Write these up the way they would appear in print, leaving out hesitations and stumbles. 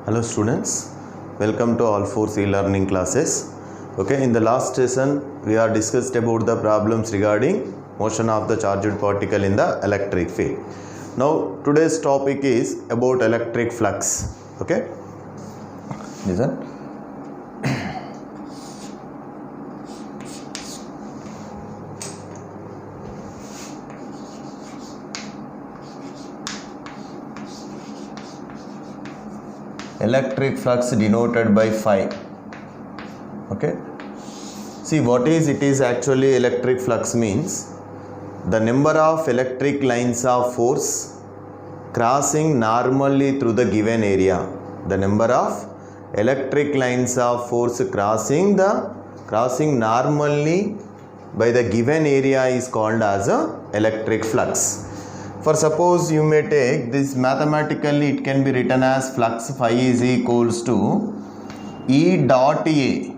Hello students, welcome to all 4 e-learning classes. Okay, in the last session we are discussed about the problems regarding motion of the charged particle in the electric field. Now today's topic is about electric flux. Okay, listen. Electric flux denoted by phi. Okay, see what is it is actually electric flux means the number of electric lines of force crossing normally through the given area. The number of electric lines of force crossing normally by the given area is called as a electric flux. For suppose you may take this mathematically, it can be written as flux phi is equals to E dot A.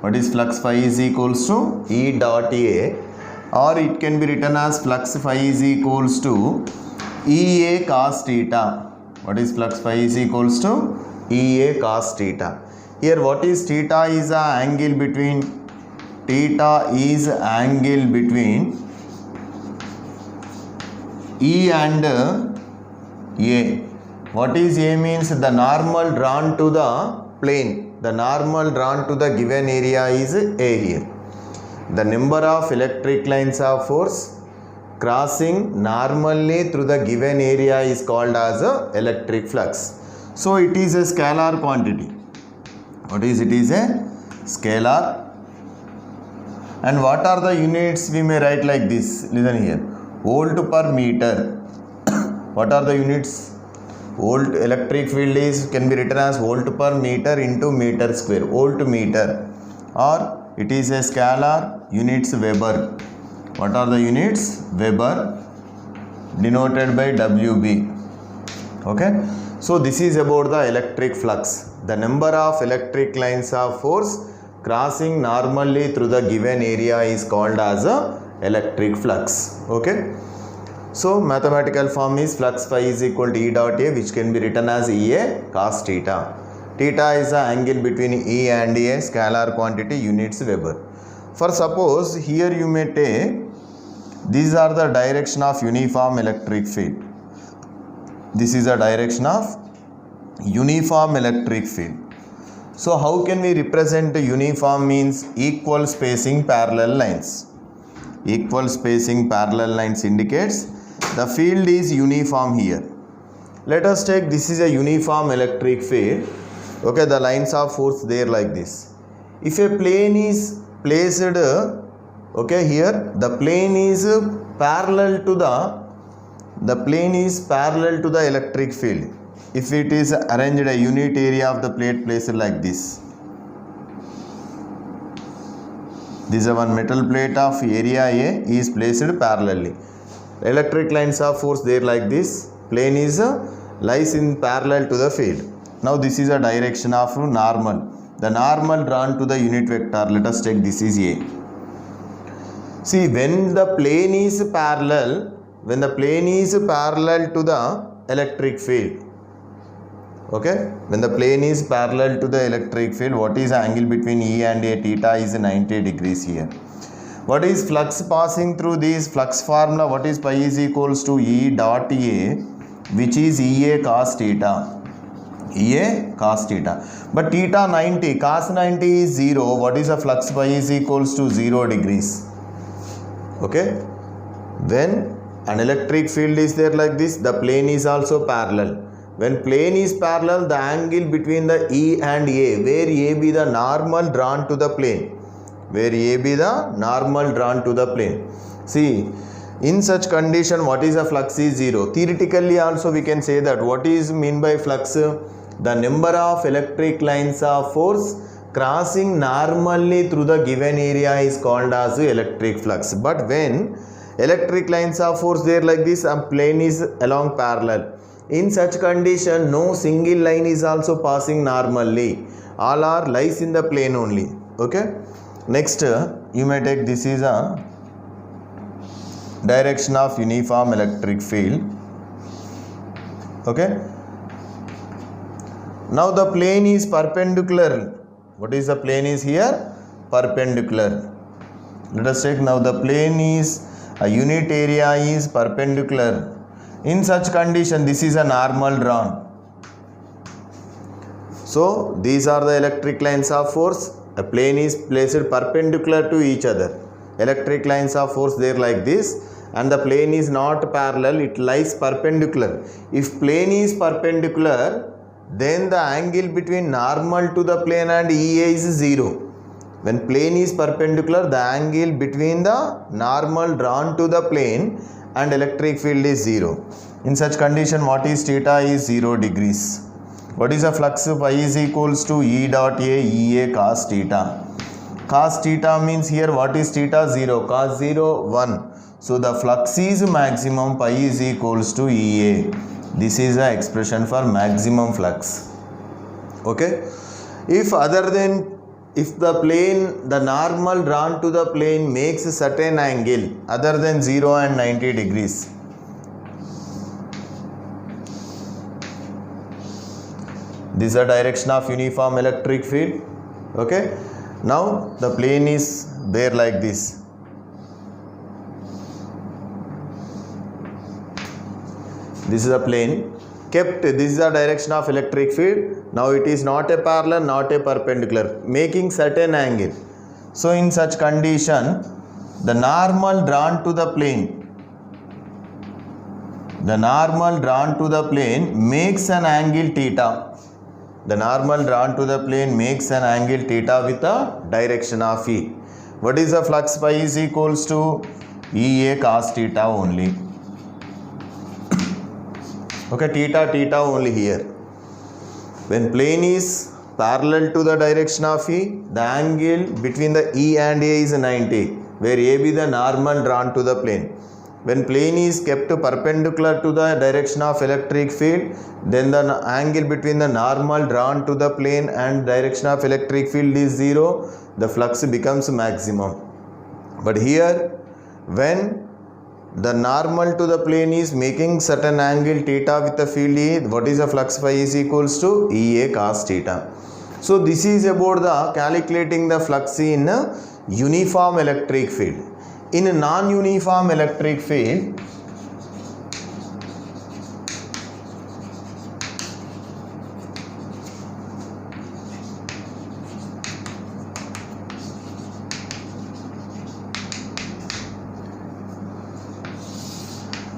What is flux phi is equals to E dot A, or it can be written as flux phi is equals to EA cos theta. What is flux phi is equals to EA cos theta. Here what is theta is a angle between E and A. What is A means the normal drawn to the plane. The normal drawn to the given area is A here. The number of electric lines of force crossing normally through the given area is called as a electric flux. So it is a scalar quantity. What is it? Is a scalar. And what are the units? We may write like this. Listen here. Volt per meter. What are the units? Volt electric field can be written as volt per meter into meter square. Volt meter, or it is a scalar, units Weber. What are the units? Weber, denoted by WB. Okay. So this is about the electric flux. The number of electric lines of force crossing normally through the given area is called as a electric flux. Okay. So mathematical form is flux phi is equal to E dot A, which can be written as EA cos theta. Theta is the angle between E and A, scalar quantity, units Weber. For suppose here you may take, these are the direction of uniform electric field. This is the direction of uniform electric field. So how can we represent uniform means equal spacing parallel lines. Equal spacing parallel lines indicates the field is uniform here. Let us take this is a uniform electric field. Okay, the lines of force there like this. If a plane is placed, okay, here the plane is parallel to the electric field. If it is arranged a unit area of the plate placed like this. This is one metal plate of area A is placed parallelly. Electric lines of force there like this. Plane is lies in parallel to the field. Now this is a direction of normal. The normal drawn to the unit vector. Let us take this is A. See, when the plane is parallel to the electric field. Okay, when the plane is parallel to the electric field, what is the angle between E and A? Theta is 90 degrees here. What is flux passing through this flux formula? What is pi is equals to E dot A, which is EA cos theta. EA cos theta. But theta 90, cos 90 is 0. What is the flux pi is equals to 0 degrees. Okay. When an electric field is there like this, the plane is also parallel. When plane is parallel, the angle between the E and A, where A be the normal drawn to the plane. See, in such condition, what is a flux is 0. Theoretically also we can say that what is mean by flux? The number of electric lines of force crossing normally through the given area is called as electric flux. But when electric lines of force there like this and plane is along parallel, in such condition no single line is also passing normally. All are lies in the plane only. Okay. Next you may take this is a direction of uniform electric field. Okay. Now the plane is perpendicular. What is the plane is here? Perpendicular. Let us check now. The plane is a unit area is perpendicular. In such condition, this is a normal drawn. So these are the electric lines of force. A plane is placed perpendicular to each other. Electric lines of force there like this, and the plane is not parallel, it lies perpendicular. If plane is perpendicular, then the angle between normal to the plane and EA is 0. When plane is perpendicular, the angle between the normal drawn to the plane and electric field is 0. In such condition, what is theta is 0 degrees. What is the flux? Phi is equals to E dot A EA cos theta. Cos theta means here what is theta? 0. Cos 0, 1. So the flux is maximum, pi is equals to EA. This is the expression for maximum flux. Okay. If the plane, the normal drawn to the plane makes a certain angle other than 0 and 90 degrees. This is the direction of uniform electric field. Okay. Now the plane is there like this. This is a plane kept, this is the direction of electric field. Now it is not a parallel, not a perpendicular, making certain angle. So in such condition, the normal drawn to the plane, makes an angle theta. The normal drawn to the plane makes an angle theta with a direction of E. What is the flux? Phi is equals to EA cos theta only. Okay, theta only here. When plane is parallel to the direction of E, the angle between the E and A is 90, where A be the normal drawn to the plane. When plane is kept perpendicular to the direction of electric field, then the angle between the normal drawn to the plane and direction of electric field is 0, the flux becomes maximum. But here, when the normal to the plane is making certain angle theta with the field E, what is the flux? Phi is equals to EA cos theta. So this is about the calculating the flux in uniform electric field. In a non-uniform electric field,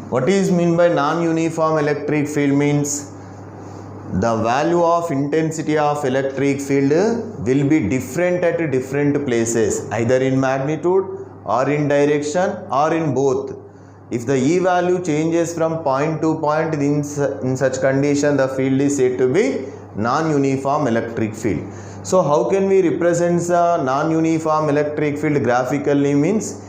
what is mean by non-uniform electric field means the value of intensity of electric field will be different at different places, either in magnitude or in direction or in both. If the E value changes from point to point, in such condition the field is said to be non-uniform electric field. So how can we represent the non-uniform electric field graphically? Means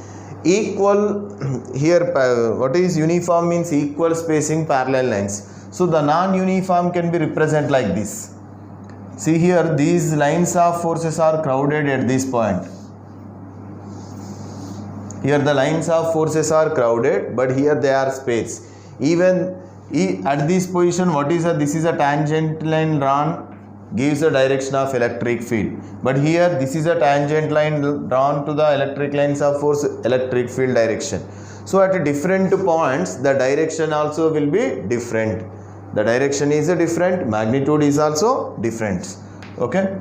equal, here what is uniform means equal spacing parallel lines. So the non-uniform can be represented like this. See here, these lines of forces are crowded at this point. Here the lines of forces are crowded, but here they are spaced. Even at this position, what is this is a tangent line drawn, gives a direction of electric field. But here this is a tangent line drawn to the electric lines of force, electric field direction. So at different points, the direction also will be different. The direction is different, magnitude is also different. Okay.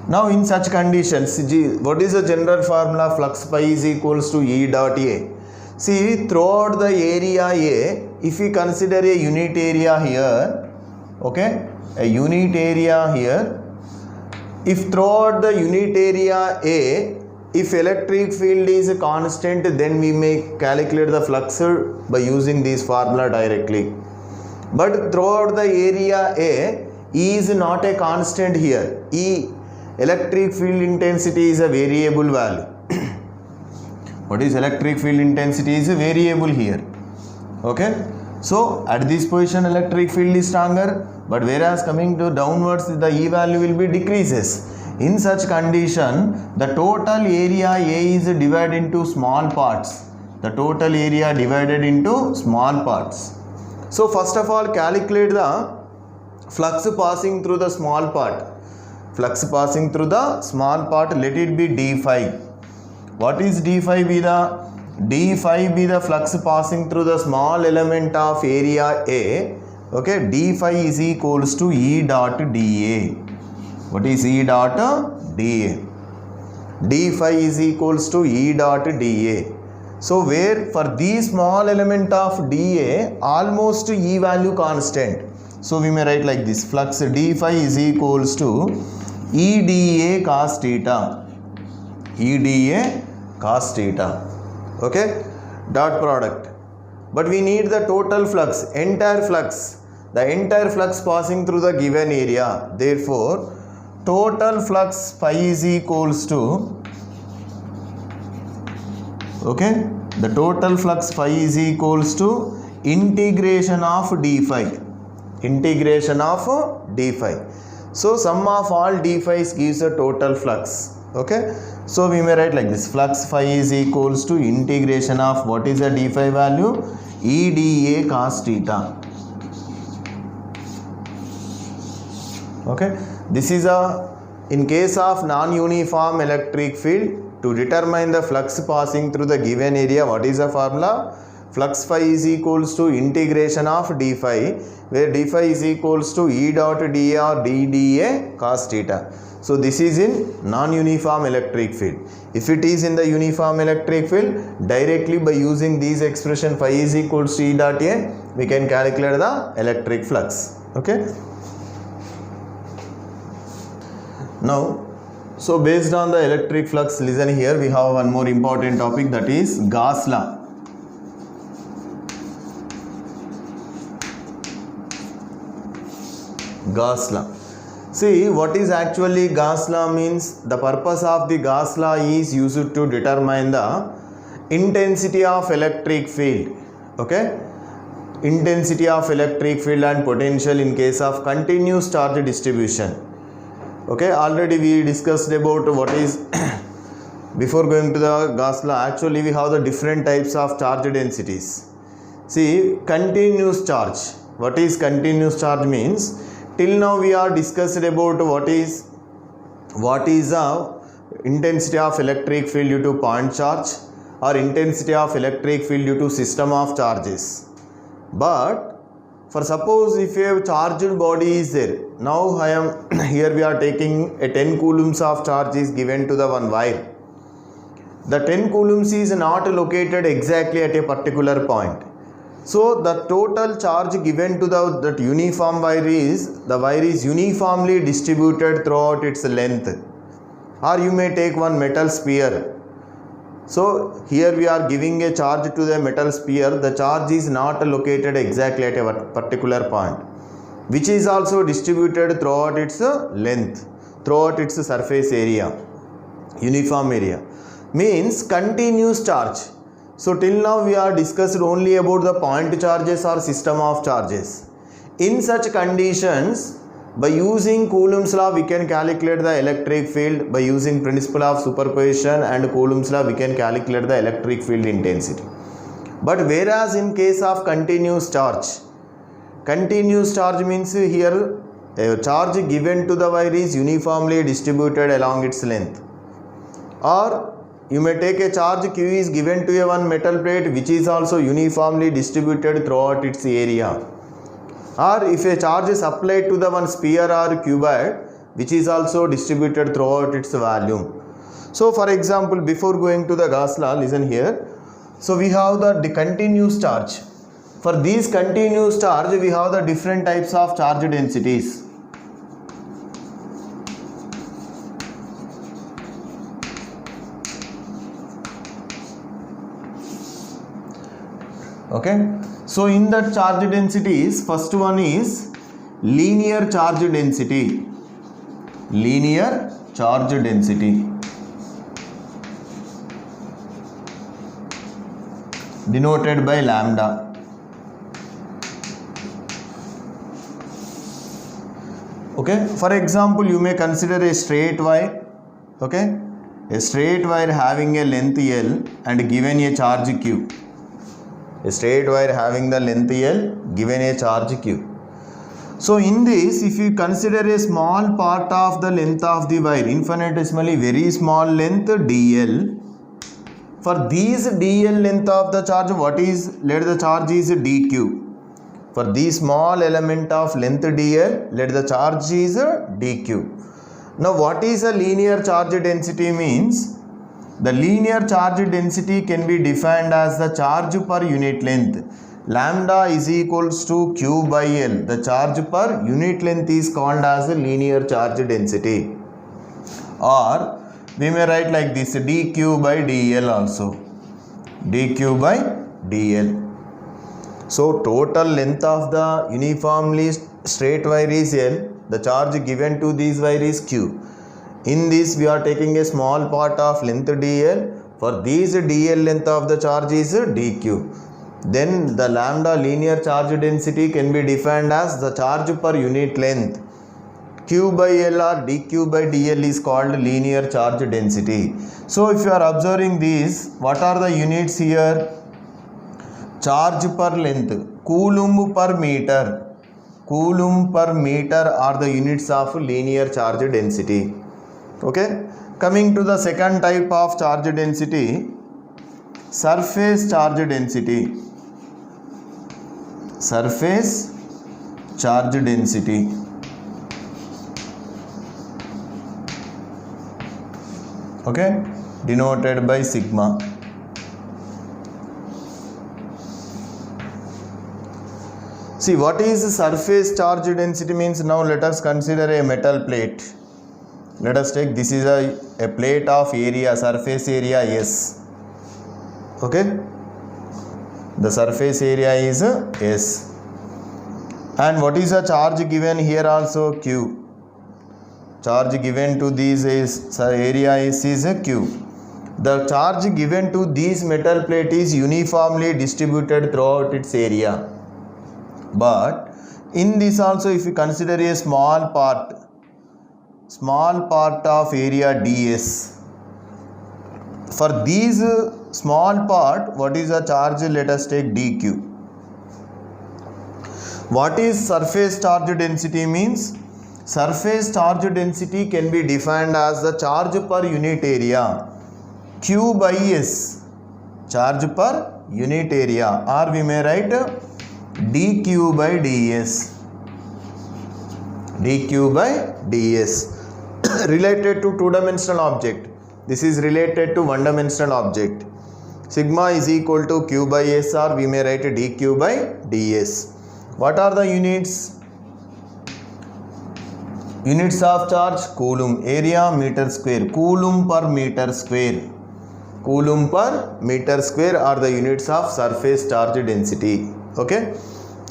Now in such conditions, what is the general formula? Flux pi is equals to E dot A. See, throughout the area A, if we consider a unit area here, okay, a unit area here, if throughout the unit area A, if electric field is constant, then we may calculate the flux by using this formula directly. But throughout the area A, E is not a constant here. E, electric field intensity, is a variable value. What is electric field intensity? Is a variable here. Okay. So at this position electric field is stronger, but whereas coming to downwards the E value will be decreases. In such condition, the total area A is divided into small parts. The total area divided into small parts. So first of all, calculate the flux passing through the small part. Flux passing through the small part, let it be d phi. What is d phi be the? D phi be the flux passing through the small element of area A. Okay, d phi is equals to E dot dA. What is E dot dA? D phi is equals to E dot dA. So where for the small element of dA, almost E value constant. So we may write like this: flux d phi is equals to E dA cos theta. E dA cos theta. Okay, dot product. But we need the total flux, entire flux, the entire flux passing through the given area. Therefore, total flux phi is equals to, okay, the total flux phi is equals to integration of d phi. Integration of d phi. So sum of all d phi's gives a total flux. Okay, so we may write like this: flux phi is equals to integration of, what is the d phi value? E dA cos theta. Okay, this is in case of non-uniform electric field, to determine the flux passing through the given area, what is the formula? Flux phi is equals to integration of d phi, where d phi is equals to E dot dA or d dA cos theta. So this is in non-uniform electric field. If it is in the uniform electric field, directly by using these expression phi is equals to E dot A, we can calculate the electric flux. Okay. Now, so based on the electric flux, listen here, we have one more important topic, that is Gauss law. Gauss law. See, what is actually Gauss law means? The purpose of the Gauss law is used to determine the intensity of electric field. Okay, intensity of electric field and potential in case of continuous charge distribution. Okay, already we discussed about what is before going to the Gauss law. Actually, we have the different types of charge densities. See, continuous charge. What is continuous charge means? Till now we are discussed about what is the intensity of electric field due to point charge or intensity of electric field due to system of charges. But for suppose if a charged body is there, now I am here we are taking a 10 coulombs of charge is given to the one wire. The 10 coulombs is not located exactly at a particular point. So the total charge given to that uniform wire is, the wire is uniformly distributed throughout its length. Or you may take one metal sphere. So here we are giving a charge to the metal sphere. The charge is not located exactly at a particular point, which is also distributed throughout its length, throughout its surface area, uniform area. Means continuous charge. So till now we are discussed only about the point charges or system of charges. In such conditions, by using Coulomb's law we can calculate the electric field. By using principle of superposition and Coulomb's law we can calculate the electric field intensity. But whereas in case of continuous charge means here a charge given to the wire is uniformly distributed along its length. Or you may take a charge Q is given to a one metal plate which is also uniformly distributed throughout its area. Or if a charge is applied to the one sphere or cuboid which is also distributed throughout its volume. So for example, before going to the Gauss law, listen here. So we have the continuous charge. For these continuous charge we have the different types of charge densities. Okay, so in the charge densities, first one is linear charge density. Linear charge density denoted by lambda. Okay, for example, you may consider a straight wire. Okay, a straight wire having a length L and given a charge Q. A straight wire having the length L given a charge Q. So in this, if you consider a small part of the length of the wire, infinitesimally very small length dl, for these dl length of the charge, what is, let the charge is dq. For this small element of length dl, let the charge is dq. Now what is a linear charge density means? The linear charge density can be defined as the charge per unit length. Lambda is equals to Q by L. The charge per unit length is called as a linear charge density. Or we may write like this, dq by dl also. dq by dl. So total length of the uniformly straight wire is L. The charge given to this wire is Q. In this we are taking a small part of length dl. For this dl length of the charge is dq. Then the lambda linear charge density can be defined as the charge per unit length. Q by L or dq by dl is called linear charge density. So if you are observing these, what are the units here? Charge per length, coulomb per meter. Coulomb per meter are the units of linear charge density. Okay. Coming to the second type of charge density, surface charge density. Surface charge density. Okay, denoted by sigma. See, what is surface charge density means? Now let us consider a metal plate. Let us take, this is a plate of area, surface area S. Okay, the surface area is S. And what is the charge given here also? Q. Charge given to this is area S is Q. The charge given to this metal plate is uniformly distributed throughout its area. But in this also, if you consider a small part of area ds, for these small part, what is the charge? Let us take dq. What is surface charge density means? Surface charge density can be defined as the charge per unit area, Q by S, charge per unit area, or we may write dq by ds. dq by ds related to two-dimensional object. This is related to one-dimensional object. Sigma is equal to Q by S, or we may write dq by ds. What are the units? Units of charge, coulomb. Area, meter square. Coulomb per meter square. Coulomb per meter square are the units of surface charge density. Okay.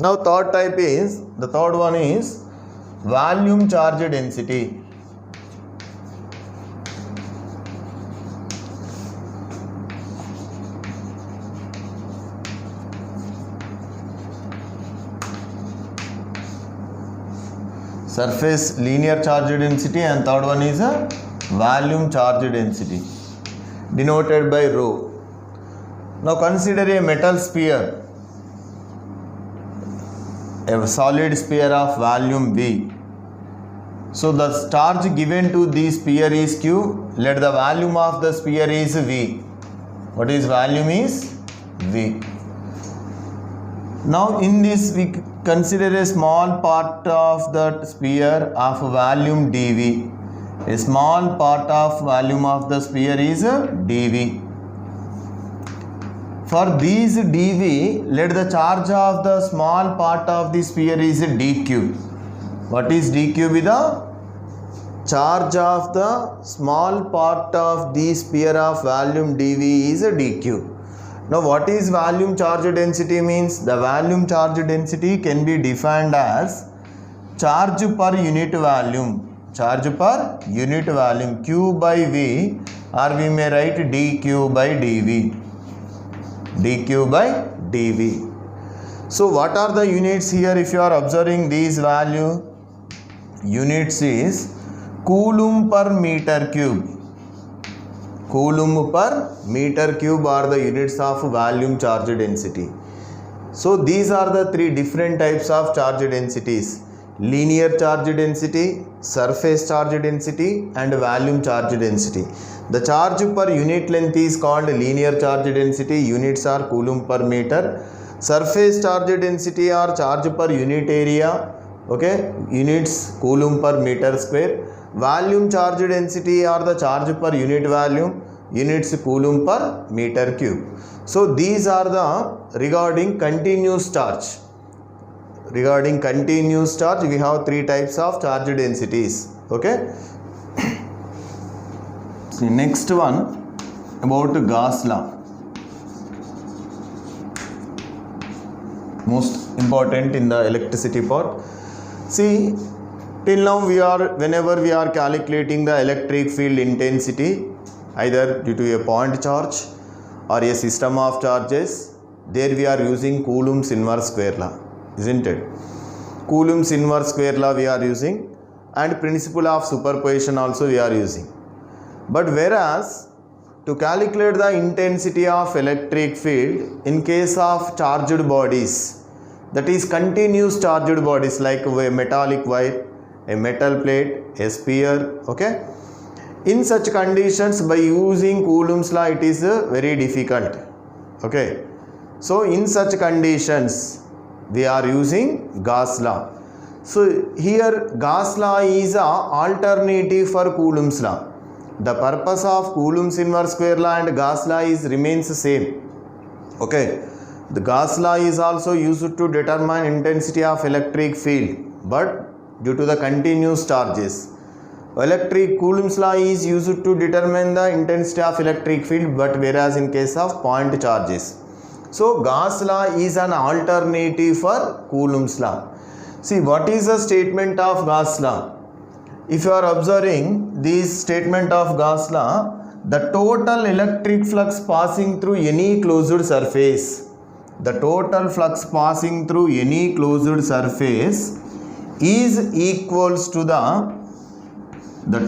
Now the third one is volume charge density. Surface linear charge density, and third one is a volume charge density, denoted by rho. Now consider a metal sphere, a solid sphere of volume V. So the charge given to this sphere is Q. Let the volume of the sphere is V. What is volume is V. Now in this we consider a small part of the sphere of volume dV. A small part of volume of the sphere is dV. For these dV, let the charge of the small part of the sphere is dq. What is dq? Be the charge of the small part of the sphere of volume dV is dq. Now what is volume charge density means? The volume charge density can be defined as charge per unit volume. Charge per unit volume, Q by V, or we may write dq by dV. dq by dV. So what are the units here? If you are observing these value, units is coulomb per meter cube. Coulomb per meter cube are the units of volume charge density. So these are the three different types of charge densities: linear charge density, surface charge density, and volume charge density. The charge per unit length is called linear charge density. Units are coulomb per meter. Surface charge density or charge per unit area, okay, units coulomb per meter square. Volume charge density or the charge per unit volume, units coulomb per meter cube. So these are the regarding continuous charge. Regarding continuous charge, we have three types of charge densities. Okay. So next one about Gauss law. Most important in the electricity part. See, till now whenever we are calculating the electric field intensity, either due to a point charge or a system of charges, there we are using Coulomb's inverse square law, isn't it? Coulomb's inverse square law we are using, and principle of superposition also we are using. But whereas to calculate the intensity of electric field in case of charged bodies, that is continuous charged bodies like a metallic wire, a metal plate, a sphere, okay, in such conditions by using Coulomb's law it is very difficult. Okay, so in such conditions we are using Gauss law. So here Gauss law is a alternative for Coulomb's law. The purpose of Coulomb's inverse square law and Gauss law is remains same. Okay, the Gauss law is also used to determine intensity of electric field, but due to the continuous charges. Coulomb's law is used to determine the intensity of electric field, but whereas in case of point charges. So Gauss law is an alternative for Coulomb's law. See, what is the statement of Gauss law? If you are observing this statement of Gauss law, the total electric flux passing through any closed surface, the total flux passing through any closed surface is equals to the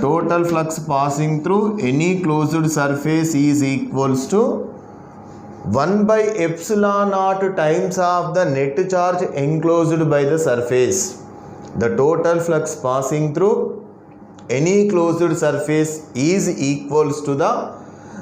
total flux passing through any closed surface is equals to 1 by epsilon naught times of the net charge enclosed by the surface. The total flux passing through any closed surface is equals to the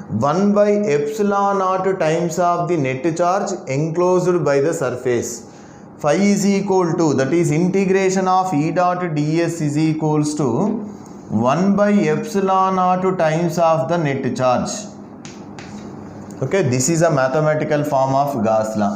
1 by epsilon naught times of the net charge enclosed by the surface. Phi is equal to, that is integration of E dot ds is equals to 1 by epsilon naught times of the net charge. Okay, this is a mathematical form of Gauss law.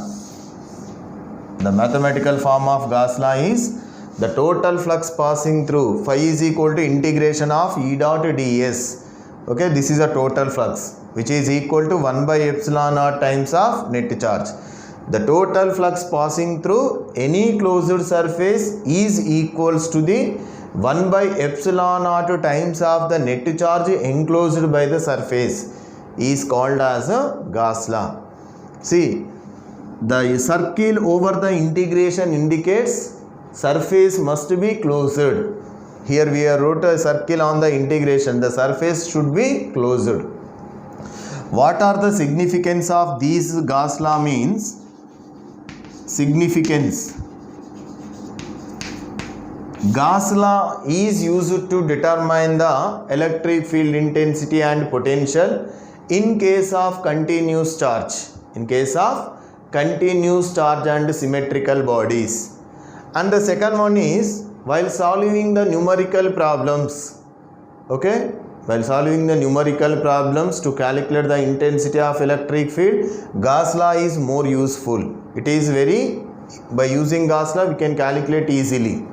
The mathematical form of Gauss law is the total flux passing through phi is equal to integration of E dot ds. Okay, this is a total flux which is equal to 1 by epsilon naught times of net charge. The total flux passing through any closed surface is equals to the 1 by epsilon naught times of the net charge enclosed by the surface is called as a Gauss law. See, the circle over the integration indicates surface must be closed. Here we have wrote a circle on the integration. The surface should be closed. What are the significance of these Gauss law means? Significance. Gauss law is used to determine the electric field intensity and potential in case of continuous charge. In case of continuous charge and symmetrical bodies. And the second one is while solving the numerical problems. Okay, while solving the numerical problems to calculate the intensity of electric field, Gauss law is more useful. It is very, by using Gauss law we can calculate easily.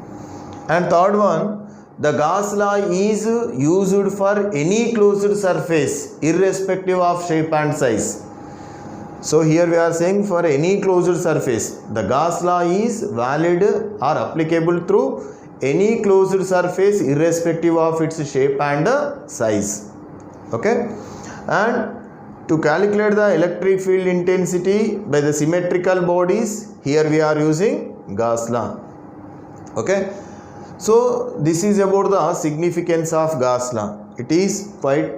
And third one, the Gauss law is used for any closed surface irrespective of shape and size. So here we are saying for any closed surface, the Gauss law is valid or applicable through any closed surface irrespective of its shape and size. Okay, and to calculate the electric field intensity by the symmetrical bodies, here we are using Gauss law. Okay, so this is about the significance of Gauss law. It is quite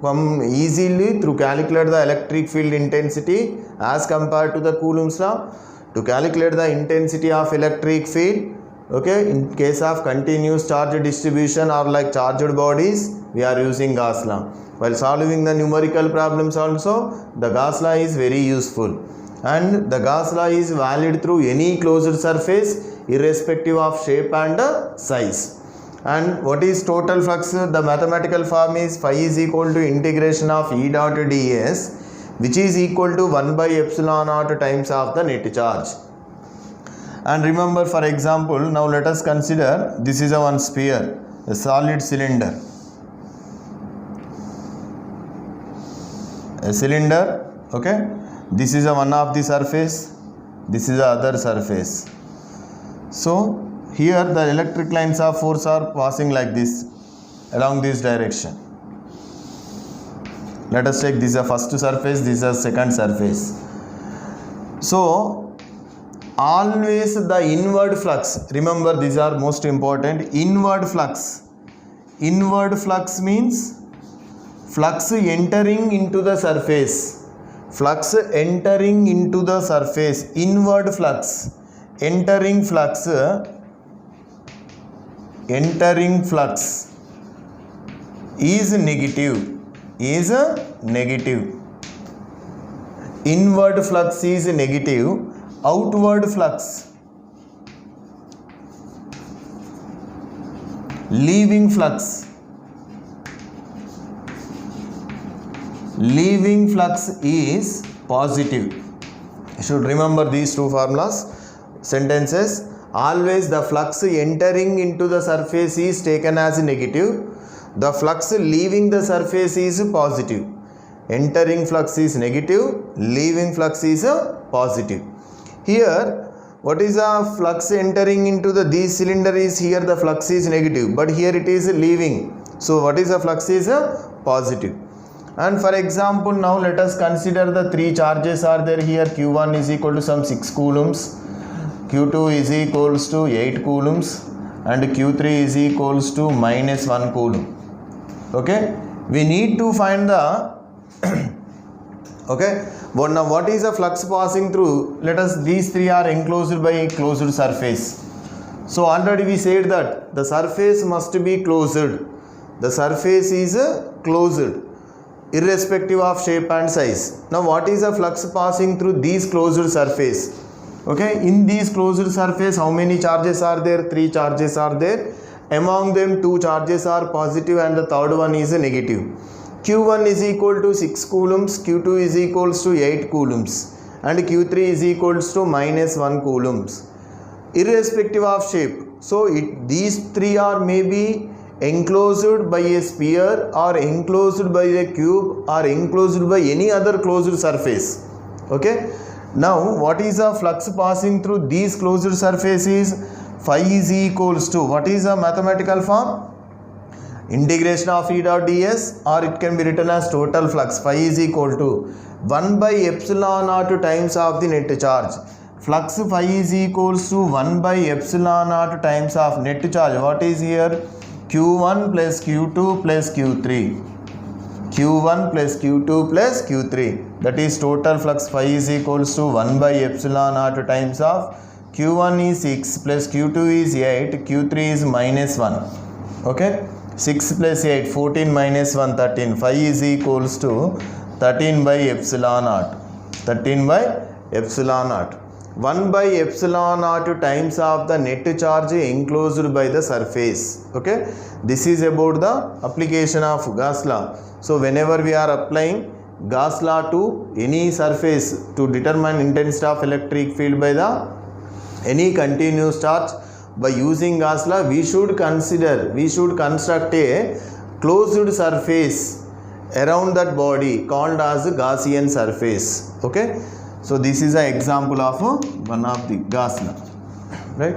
easily through calculate the electric field intensity as compared to the Coulomb's law. To calculate the intensity of electric field, okay, in case of continuous charge distribution or like charged bodies, we are using Gauss law. While solving the numerical problems also, the Gauss law is very useful. And the Gauss law is valid through any closed surface irrespective of shape and size. And what is total flux? The mathematical form is phi is equal to integration of E dot ds, which is equal to 1 by epsilon naught times of the net charge. And remember, for example, now let us consider this is a one sphere, a solid cylinder. A cylinder, okay, this is a one of the surface, this is the other surface. So here the electric lines of force are passing like this along this direction. Let us take this is a first surface, this is a second surface. So always the inward flux, remember these are most important, inward flux. Inward flux means flux entering into the surface. Flux entering into the surface. Inward flux. Entering flux. Entering flux is negative. Is negative. Inward flux is negative. Outward flux. Leaving flux. Leaving flux is positive. You should remember these two formulas. Sentences. Always the flux entering into the surface is taken as negative. The flux leaving the surface is positive. Entering flux is negative. Leaving flux is positive. Here, what is the flux entering into the this cylinder is here the flux is negative, but here it is leaving. So what is the flux is positive. And for example, now let us consider the three charges are there here. Q1 is equal to some 6 coulombs. Q2 is equals to 8 coulombs. And Q3 is equals to minus 1 coulomb. Okay. We need to find the okay. But now what is the flux passing through? Let us, these three are enclosed by a closed surface. So already we said that the surface must be closed. The surface is closed irrespective of shape and size. Now what is the flux passing through these closed surface? Okay, in these closed surface how many charges are there? 3 charges are there. Among them 2 charges are positive and the third one is negative. Q1 is equal to 6 coulombs, Q2 is equals to 8 coulombs and Q3 is equals to minus 1 coulombs irrespective of shape. So these three are maybe enclosed by a sphere or enclosed by a cube or enclosed by any other closed surface. Okay. Now what is the flux passing through these closed surfaces? Phi is equals to, what is the mathematical form? Integration of E dot ds, or it can be written as total flux. Phi is equal to 1 by epsilon naught times of the net charge. Flux phi is equals to 1 by epsilon naught times of net charge. What is here? Q1 plus Q2 plus Q3. Q1 plus Q2 plus Q3. That is total flux phi is equals to 1 by epsilon naught times of Q1 is 6 plus Q2 is 8, Q3 is minus 1. Okay. 6 plus 8, 14 minus 1, 13. Phi is equals to 13 by epsilon naught. 13 by epsilon naught. 1 by epsilon naught times of the net charge enclosed by the surface. Okay. This is about the application of Gauss law. So whenever we are applying Gauss law to any surface to determine intensity of electric field by the any continuous charge, by using Gauss law, we should construct a closed surface around that body called as Gaussian surface. Okay. So this is an example of one of the Gauss law, right?